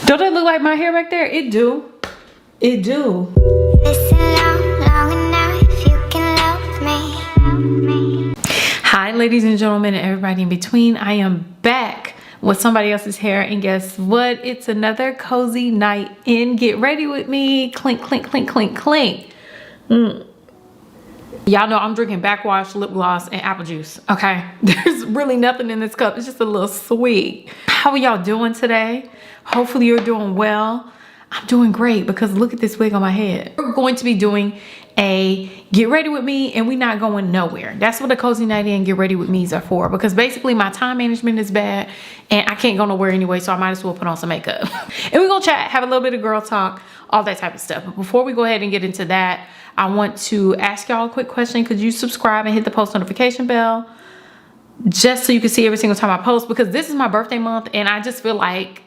Don't it look like my hair back there? It do. It do. Listen long enough, you can love me. Hi, ladies and gentlemen, and everybody in between. I am back with somebody else's hair, and guess what? It's another cozy night in Get Ready With Me. Clink, clink, clink, clink, clink. Y'all know I'm drinking backwash, lip gloss, and apple juice, okay? There's really nothing in this cup. It's just a little sweet. How are y'all doing today? Hopefully you're doing well. I'm doing great because look at this wig on my head. We're going to be doing a Get Ready With Me, and we're not going nowhere. That's what the cozy night in Get Ready With Me's are for, because basically my time management is bad and I can't go nowhere anyway, so I might as well put on some makeup. And we're gonna chat, have a little bit of girl talk, all that type of stuff. But before we go ahead and get into that, I want to ask y'all a quick question. Could you subscribe and hit the post notification bell just so you can see every single time I post? Because this is my birthday month and I just feel like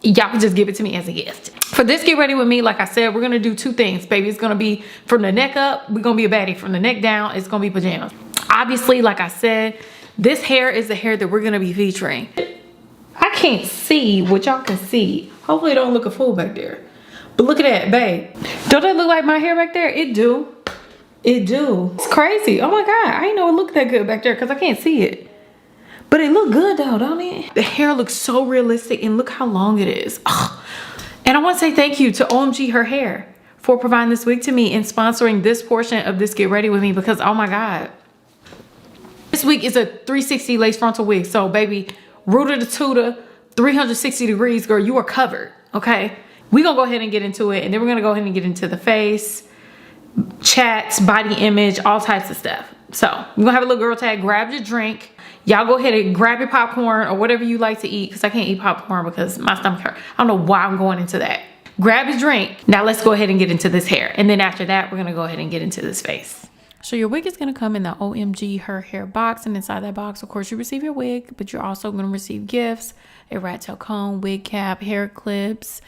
y'all can just give it to me as a gift. For this Get Ready With Me, like I said, we're gonna do two things, baby. It's gonna be from the neck up, we're gonna be a baddie. From the neck down, it's gonna be pajamas. Obviously, like I said, this hair is the hair that we're gonna be featuring. I can't see what y'all can see. Hopefully it don't look a fool back there. But look at that, babe. Don't that look like my hair back there? It do. It do. It's crazy. Oh my God, I didn't know it looked that good back there because I can't see it. But it look good though, don't it? The hair looks so realistic, and look how long it is. Oh. And I want to say thank you to OMGHerHair for providing this wig to me and sponsoring this portion of this Get Ready With Me, because oh my God. This wig is a 360 lace frontal wig. So baby, rooter to tutor, 360 degrees, girl, you are covered, okay? We're gonna go ahead and get into it, and then we're gonna go ahead and get into the face, chats, body image, all types of stuff. So we're gonna have a little girl tag. Grab your drink. Y'all go ahead and grab your popcorn or whatever you like to eat, because I can't eat popcorn because my stomach hurts. I don't know why I'm going into that. Grab your drink. Now let's go ahead and get into this hair. And then after that, we're gonna go ahead and get into this face. So your wig is gonna come in the OMGHerHair box, and inside that box, of course, you receive your wig, but you're also gonna receive gifts, a rat tail comb, wig cap, hair clips,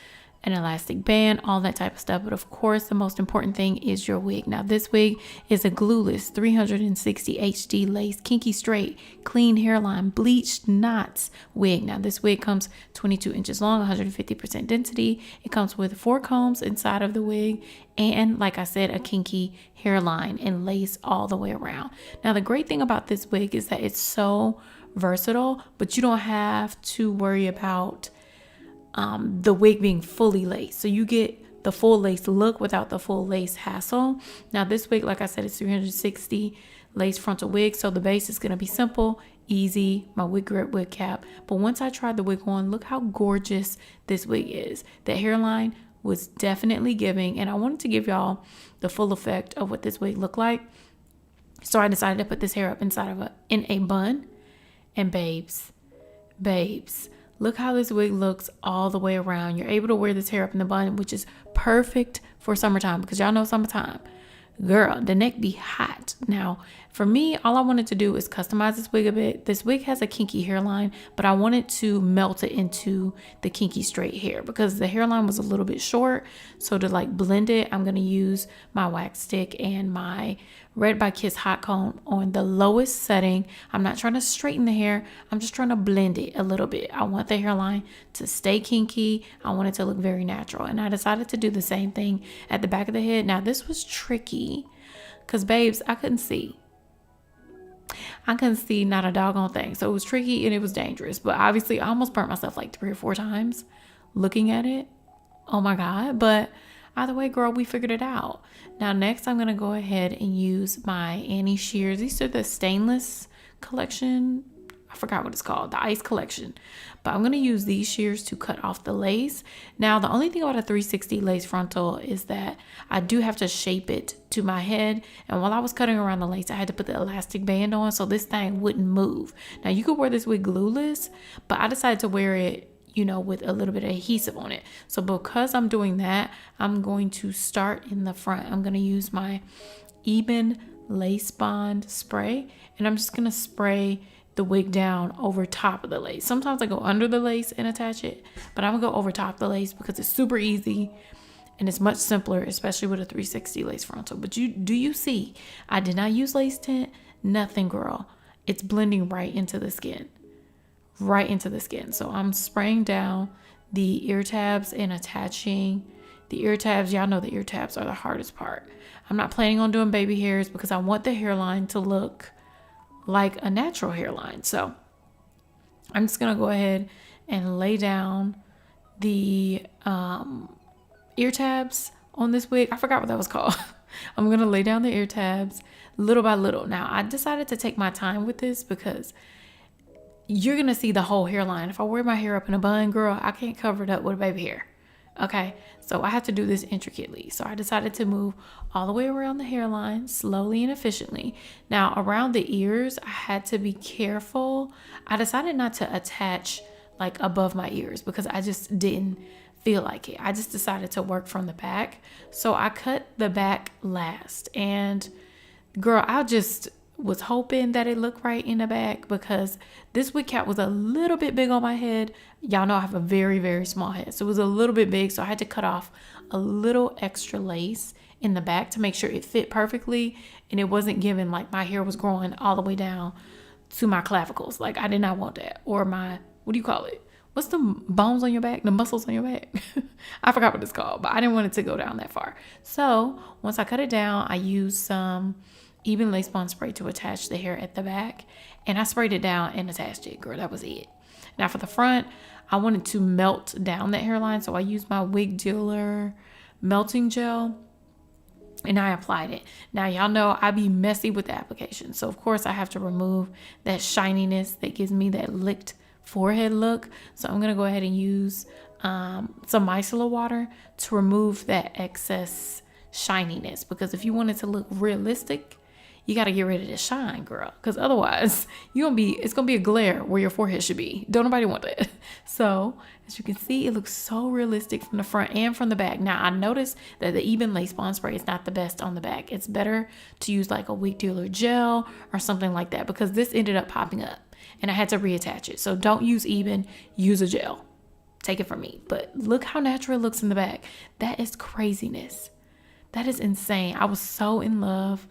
an elastic band, all that type of stuff. But of course, the most important thing is your wig. Now this wig is a Glueless 360 HD lace kinky straight clean hairline bleached knots wig. Now this wig comes 22 inches long, 150% density. It comes with 4 combs inside of the wig, and like I said, a kinky hairline and lace all the way around. Now the great thing about this wig is that it's so versatile, but you don't have to worry about the wig being fully laced. So you get the full lace look without the full lace hassle. Now this wig, like I said, is 360 lace frontal wig. So the base is going to be simple, easy, my wig grip, wig cap. But once I tried the wig on, look how gorgeous this wig is. The hairline was definitely giving, and I wanted to give y'all the full effect of what this wig looked like. So I decided to put this hair up inside of in a bun. And babes, look how this wig looks all the way around. You're able to wear this hair up in the bun, which is perfect for summertime, because y'all know summertime, girl, the neck be hot. Now, for me, all I wanted to do is customize this wig a bit. This wig has a kinky hairline, but I wanted to melt it into the kinky straight hair because the hairline was a little bit short. So to like blend it, I'm going to use my wax stick and my Red by Kiss hot comb on the lowest setting. I'm not trying to straighten the hair. I'm just trying to blend it a little bit. I want the hairline to stay kinky. I want it to look very natural. And I decided to do the same thing at the back of the head. Now this was tricky because babes, I couldn't see not a doggone thing. So it was tricky and it was dangerous, but obviously I almost burnt myself like 3 or 4 times looking at it. Oh my God. But either way, girl, we figured it out. Now, next, I'm going to go ahead and use my Annie shears. These are the stainless collection. I forgot what it's called, the ice collection. But I'm going to use these shears to cut off the lace. Now, the only thing about a 360 lace frontal is that I do have to shape it to my head. And while I was cutting around the lace, I had to put the elastic band on so this thing wouldn't move. Now, you could wear this wig glueless, but I decided to wear it, you know, with a little bit of adhesive on it. So because I'm doing that, I'm going to start in the front. I'm going to use my Ebin Lace Bond spray, and I'm just going to spray the wig down over top of the lace. Sometimes I go under the lace and attach it, but I'm gonna go over top the lace because it's super easy and it's much simpler, especially with a 360 lace frontal. But do you see, I did not use lace tint, nothing, girl. It's blending right into the skin. So I'm spraying down the ear tabs and attaching the ear tabs. Y'all know the ear tabs are the hardest part. I'm not planning on doing baby hairs because I want the hairline to look like a natural hairline. So I'm just gonna go ahead and lay down the ear tabs on this wig. I forgot what that was called. I'm gonna lay down the ear tabs little by little. Now I decided to take my time with this because you're gonna see the whole hairline. If I wear my hair up in a bun, girl, I can't cover it up with a baby hair. Okay, so I have to do this intricately. So I decided to move all the way around the hairline slowly and efficiently. Now around the ears, I had to be careful. I decided not to attach like above my ears because I just didn't feel like it. I just decided to work from the back. So I cut the back last. And girl, I just was hoping that it looked right in the back because this wig cap was a little bit big on my head. Y'all know I have a very, very small head. So it was a little bit big. So I had to cut off a little extra lace in the back to make sure it fit perfectly. And it wasn't giving like my hair was growing all the way down to my clavicles. Like I did not want that. Or my, what do you call it? What's the bones on your back? The muscles on your back? I forgot what it's called, but I didn't want it to go down that far. So once I cut it down, I used some even lace bond spray to attach the hair at the back. And I sprayed it down and attached it, girl. That was it. Now for the front, I wanted to melt down that hairline. So I used my Wig Dealer melting gel and I applied it. Now y'all know I be messy with the application. So of course I have to remove that shininess that gives me that licked forehead look. So I'm gonna go ahead and use some micellar water to remove that excess shininess, because if you want it to look realistic, you got to get rid of the shine, girl, because otherwise it's gonna be a glare where your forehead should be. Don't nobody want that. So as you can see, it looks so realistic from the front and from the back. Now I noticed that the even lace bond spray is not the best on the back. It's better to use like a Wig Dealer gel or something like that, because this ended up popping up and I had to reattach it. So don't use even, use a gel. Take it from me. But look how natural it looks in the back. That is craziness. That is insane. I was so in love.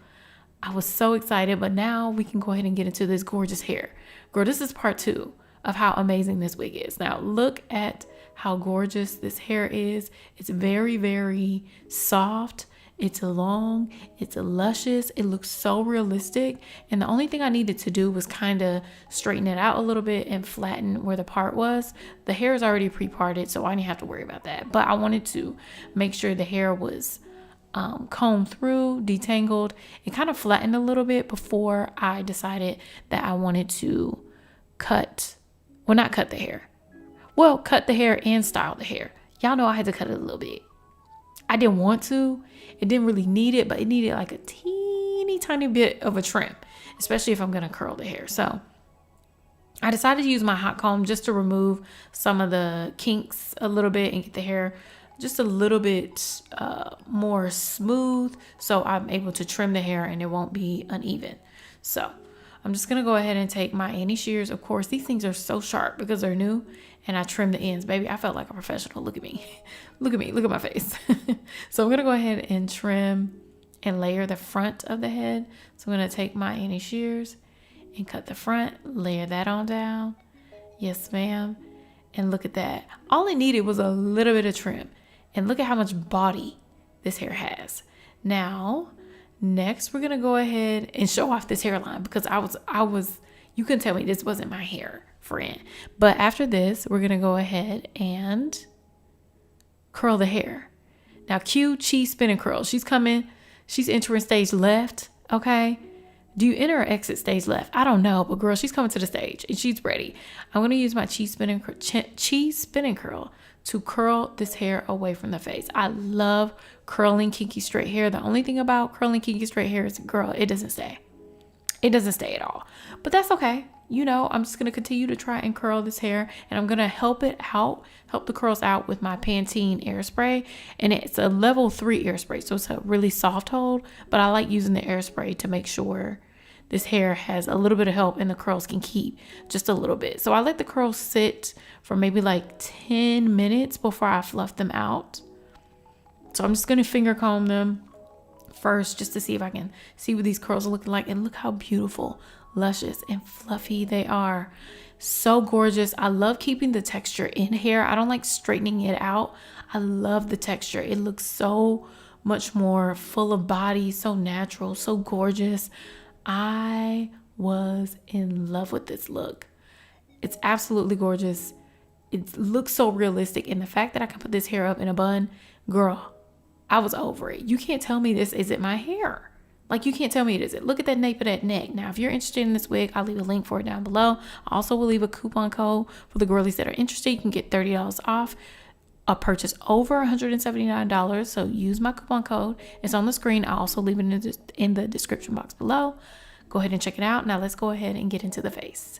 I was so excited, but now we can go ahead and get into this gorgeous hair. Girl, this is part 2 of how amazing this wig is. Now look at how gorgeous this hair is. It's very, very soft. It's long, it's luscious. It looks so realistic. And the only thing I needed to do was kind of straighten it out a little bit and flatten where the part was. The hair is already pre-parted, so I didn't have to worry about that. But I wanted to make sure the hair was combed through, detangled, and kind of flattened a little bit before I decided that I wanted to cut the hair. Well, cut the hair and style the hair. Y'all know I had to cut it a little bit. I didn't want to. It didn't really need it, but it needed like a teeny tiny bit of a trim, especially if I'm going to curl the hair. So I decided to use my hot comb just to remove some of the kinks a little bit and get the hair just a little bit more smooth, so I'm able to trim the hair and it won't be uneven. So I'm just gonna go ahead and take my Annie shears. Of course, these things are so sharp because they're new, and I trim the ends. Baby, I felt like a professional. Look at me. Look at me. Look at my face. So I'm gonna go ahead and trim and layer the front of the head. So I'm gonna take my Annie shears and cut the front, layer that on down. Yes, ma'am. And look at that. All it needed was a little bit of trim. And look at how much body this hair has. Now, next we're gonna go ahead and show off this hairline, because you couldn't tell me this wasn't my hair, friend. But after this, we're gonna go ahead and curl the hair. Now, 𝐒𝐯 spin and curl. She's coming. She's entering stage left. Okay. Do you enter or exit stage left? I don't know, but girl, she's coming to the stage and she's ready. I'm gonna use my 𝐒𝐯 spin and curl to curl this hair away from the face. I love curling kinky straight hair. The only thing about curling kinky straight hair is, girl, it doesn't stay. It doesn't stay at all. But that's okay. You know, I'm just going to continue to try and curl this hair, and I'm going to help the curls out with my Pantene air spray. And it's a level 3 air spray, so it's a really soft hold, but I like using the air spray to make sure this hair has a little bit of help and the curls can keep just a little bit. So I let the curls sit for maybe like 10 minutes before I fluff them out. So I'm just going to finger comb them first just to see if I can see what these curls are looking like. And look how beautiful. luscious and fluffy they are. So gorgeous. I love keeping the texture in hair. I don't like straightening it out. I love the texture. It looks so much more full of body, so natural, so gorgeous. I was in love with this look. It's absolutely gorgeous. It looks so realistic. And the fact that I can put this hair up in a bun, girl, I was over it. You can't tell me this isn't my hair. Like, you can't tell me it isn't. Look at that nape of that neck. Now, if you're interested in this wig, I'll leave a link for it down below. I also will leave a coupon code for the girlies that are interested. You can get $30 off a purchase over $179. So use my coupon code. It's on the screen. I'll also leave it in the description box below. Go ahead and check it out. Now let's go ahead and get into the face.